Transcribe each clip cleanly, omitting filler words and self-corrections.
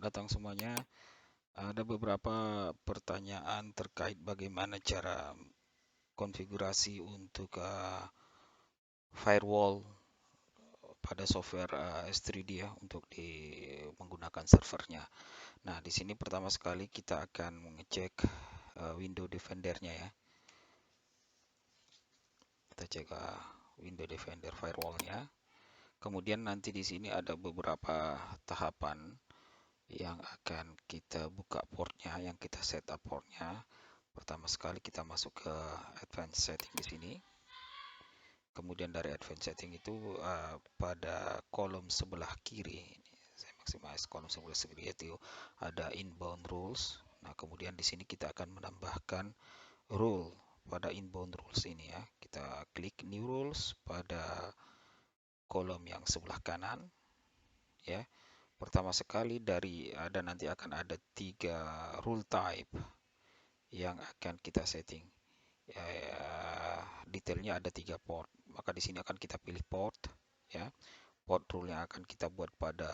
datang semuanya. Ada beberapa pertanyaan terkait bagaimana cara konfigurasi untuk firewall pada software S3D ya untuk menggunakan servernya. Nah, di sini pertama sekali kita akan mengecek window defendernya ya. Kita cek window defender firewallnya. Kemudian nanti di sini ada beberapa tahapan yang akan kita buka portnya, yang kita setup portnya. Pertama sekali kita masuk ke advanced setting di sini. Kemudian dari advanced setting itu pada kolom sebelah kiri, saya maximize kolom sebelah kiri itu ada inbound rules. Nah, kemudian di sini kita akan menambahkan rule pada inbound rules ini ya. Kita klik new rules pada kolom yang sebelah kanan ya. Pertama sekali nanti akan ada 3 rule type yang akan kita setting. Ya, detailnya ada 3 port. Maka di sini akan kita pilih port ya. Port rule yang akan kita buat pada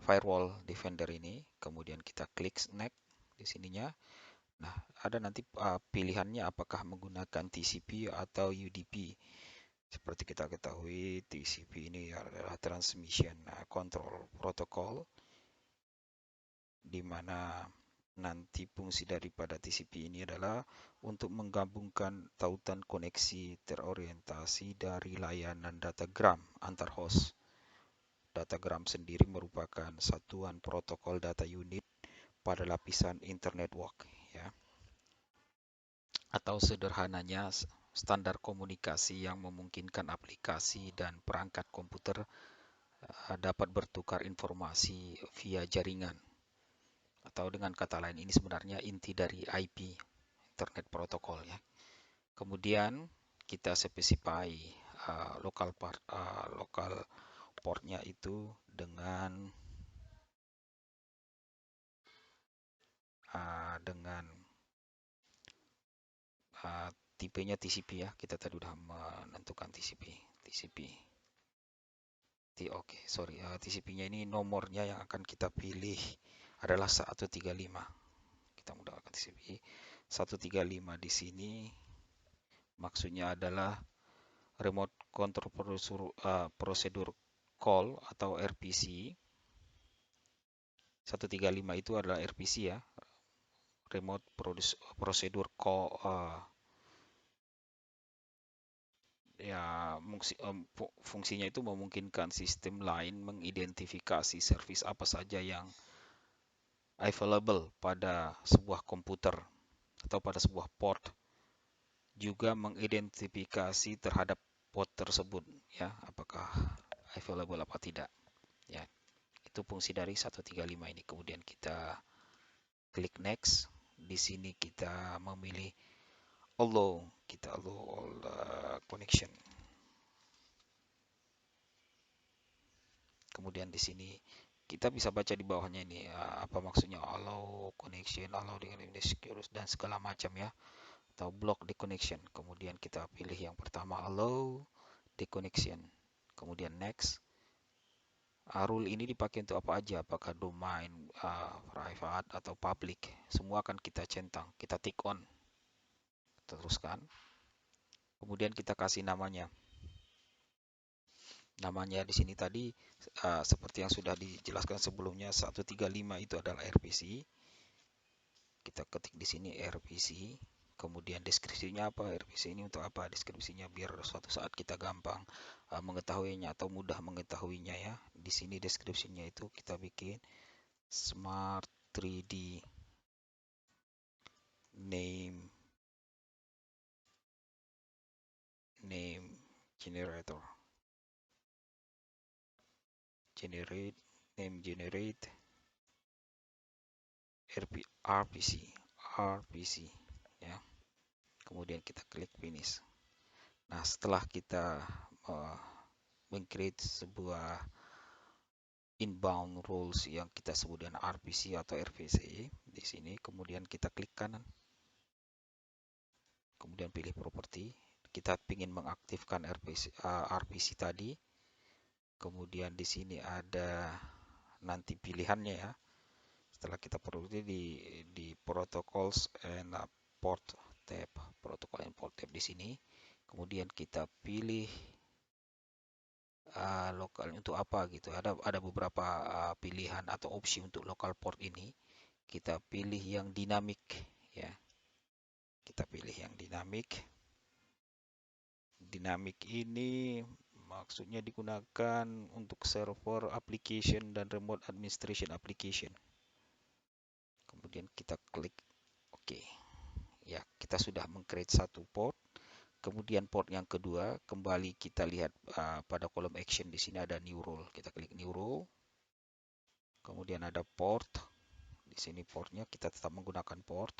firewall defender ini. Kemudian kita klik next di sininya. Nah, ada nanti pilihannya apakah menggunakan TCP atau UDP. Seperti kita ketahui, TCP ini adalah Transmission Control Protocol, di mana nanti fungsi daripada TCP ini adalah untuk menggabungkan tautan koneksi terorientasi dari layanan datagram antar host. Datagram sendiri merupakan satuan protokol data unit pada lapisan internet network ya. Atau sederhananya standar komunikasi yang memungkinkan aplikasi dan perangkat komputer dapat bertukar informasi via jaringan. Atau dengan kata lain, ini sebenarnya inti dari IP, Internet Protocol ya. Kemudian kita specify local portnya itu dengan tipenya TCP ya. Kita tadi sudah menentukan TCP. Oke, sorry. TCP-nya ini nomornya yang akan kita pilih adalah 135. Kita menggunakan TCP 135 di sini. Maksudnya adalah Remote Control Procedure Call atau RPC. 135 itu adalah RPC ya. Remote Procedure Call ya, fungsinya itu memungkinkan sistem lain mengidentifikasi service apa saja yang available pada sebuah komputer atau pada sebuah port, juga mengidentifikasi terhadap port tersebut ya, apakah available apa tidak ya. Itu fungsi dari 135 ini. Kemudian kita klik next. Di sini kita memilih allow all connection. Kemudian di sini kita bisa baca di bawahnya ini apa maksudnya allow connection, allow dengan secure dan segala macam ya, atau block the connection. Kemudian kita pilih yang pertama allow the connection. Kemudian next. Rule ini dipakai untuk apa aja, apakah domain, private atau public, semua akan kita centang, kita tick on. Teruskan. Kemudian kita kasih namanya. Namanya di sini tadi seperti yang sudah dijelaskan sebelumnya, 135 itu adalah RPC. Kita ketik di sini RPC. Kemudian deskripsinya apa, RPC ini untuk apa, deskripsinya biar suatu saat kita gampang mengetahuinya atau mudah mengetahuinya ya. Di sini deskripsinya itu kita bikin Smart 3D name generator. Generate RPC ya. Kemudian kita klik finish. Nah, setelah kita meng-create sebuah inbound rules yang kita sebut dengan RPC atau RPC di sini, kemudian kita klik kanan. Kemudian pilih properti. Kita ingin mengaktifkan RPC tadi. Kemudian di sini ada nanti pilihannya ya. Setelah kita produksi di protocols and port tab, protocol and port tab di sini. Kemudian kita pilih lokal untuk apa gitu. Ada beberapa pilihan atau opsi untuk local port ini. Kita pilih yang dinamik ya. Kita pilih yang dinamik. Dinamik ini maksudnya digunakan untuk server application dan remote administration application. Kemudian kita klik OK. Ya, kita sudah meng-create satu port. Kemudian port yang kedua, kembali kita lihat pada kolom action di sini ada new role. Kita klik new role. Kemudian ada port. Di sini portnya kita tetap menggunakan port.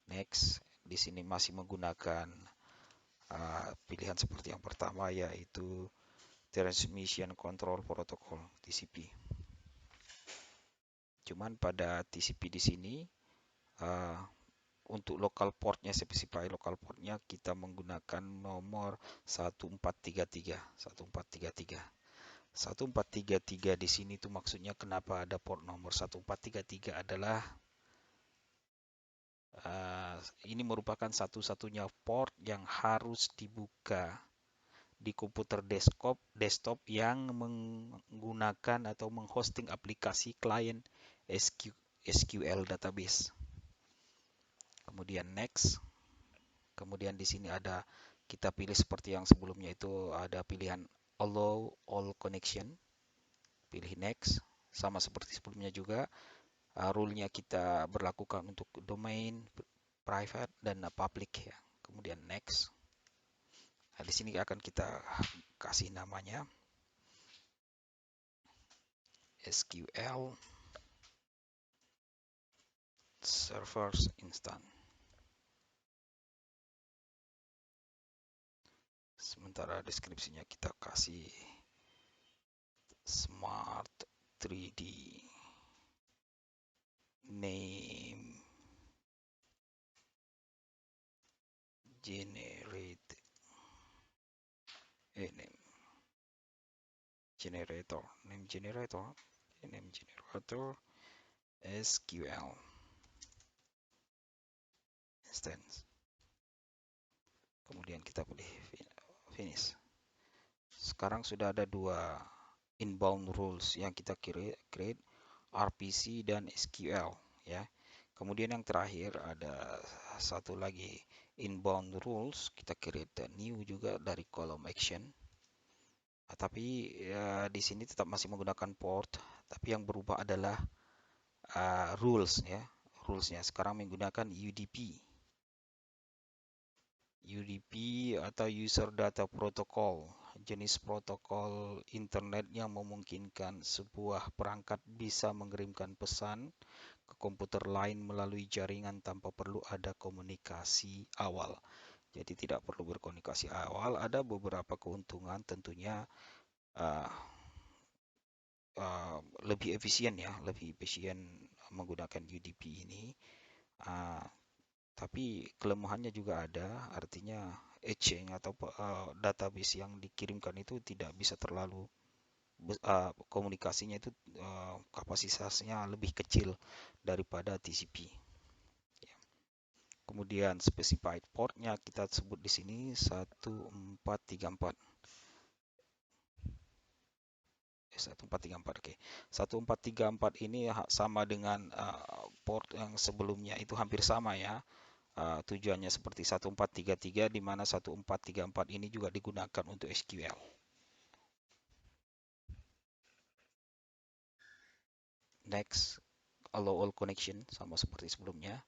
Next, di sini masih menggunakan pilihan seperti yang pertama yaitu Transmission Control Protocol (TCP). Cuman pada TCP di sini untuk local portnya, specify local portnya kita menggunakan nomor 1433. 1433 di sini tuh maksudnya kenapa ada port nomor 1433 adalah ini merupakan satu-satunya port yang harus dibuka di komputer desktop yang menggunakan atau menghosting aplikasi klien SQL database. Kemudian next. Kemudian di sini ada kita pilih seperti yang sebelumnya itu ada pilihan allow all connection. Pilih next. Sama seperti sebelumnya juga. Rule-nya kita berlakukan untuk domain, private, dan public ya. Kemudian next. Nah, di sini akan kita kasih namanya SQL Servers Instance. Sementara deskripsinya kita kasih Smart 3D name generate name generator SQL instance. Kemudian kita pilih finish. Sekarang sudah ada dua inbound rules yang kita create, RPC dan SQL ya. Kemudian yang terakhir ada satu lagi inbound rules, kita create new juga dari kolom action. Tapi di sini tetap masih menggunakan port, tapi yang berubah adalah rules ya. Rulesnya sekarang menggunakan UDP. UDP atau User Data Protocol, jenis protokol internet yang memungkinkan sebuah perangkat bisa mengirimkan pesan ke komputer lain melalui jaringan tanpa perlu ada komunikasi awal. Jadi tidak perlu berkomunikasi awal. Ada beberapa keuntungan tentunya lebih efisien ya, lebih efisien menggunakan UDP ini. Tapi kelemahannya juga ada, artinya etching atau database yang dikirimkan itu tidak bisa terlalu komunikasinya itu kapasitasnya lebih kecil daripada TCP. Kemudian specified portnya kita sebut di sini 1434. 1434, oke. 1434 ini sama dengan port yang sebelumnya itu hampir sama ya. Tujuannya seperti 1433 di mana 1434 ini juga digunakan untuk SQL. Next, allow all connection sama seperti sebelumnya.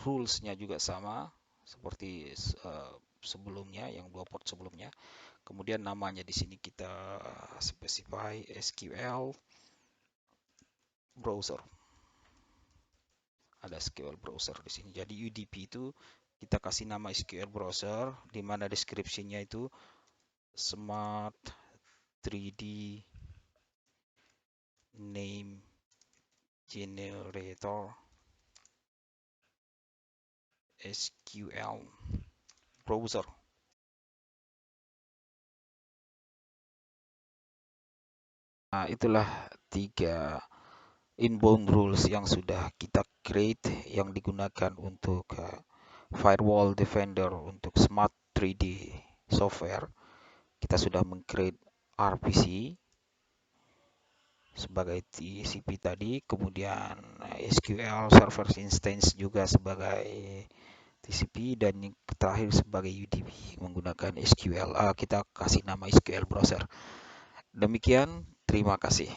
Rules-nya juga sama seperti sebelumnya, yang dua port sebelumnya. Kemudian namanya di sini kita specify SQL browser. Ada SQL browser di sini. Jadi UDP itu kita kasih nama SQL browser, di mana deskripsinya itu Smart 3D name generator SQL browser. Nah, itulah 3 inbound rules yang sudah kita create yang digunakan untuk Firewall Defender untuk Smart 3D software. Kita sudah meng-create RPC sebagai TCP tadi, kemudian SQL Server Instance juga sebagai TCP, dan yang terakhir sebagai UDP menggunakan SQL. Kita kasih nama SQL Browser. Demikian, terima kasih.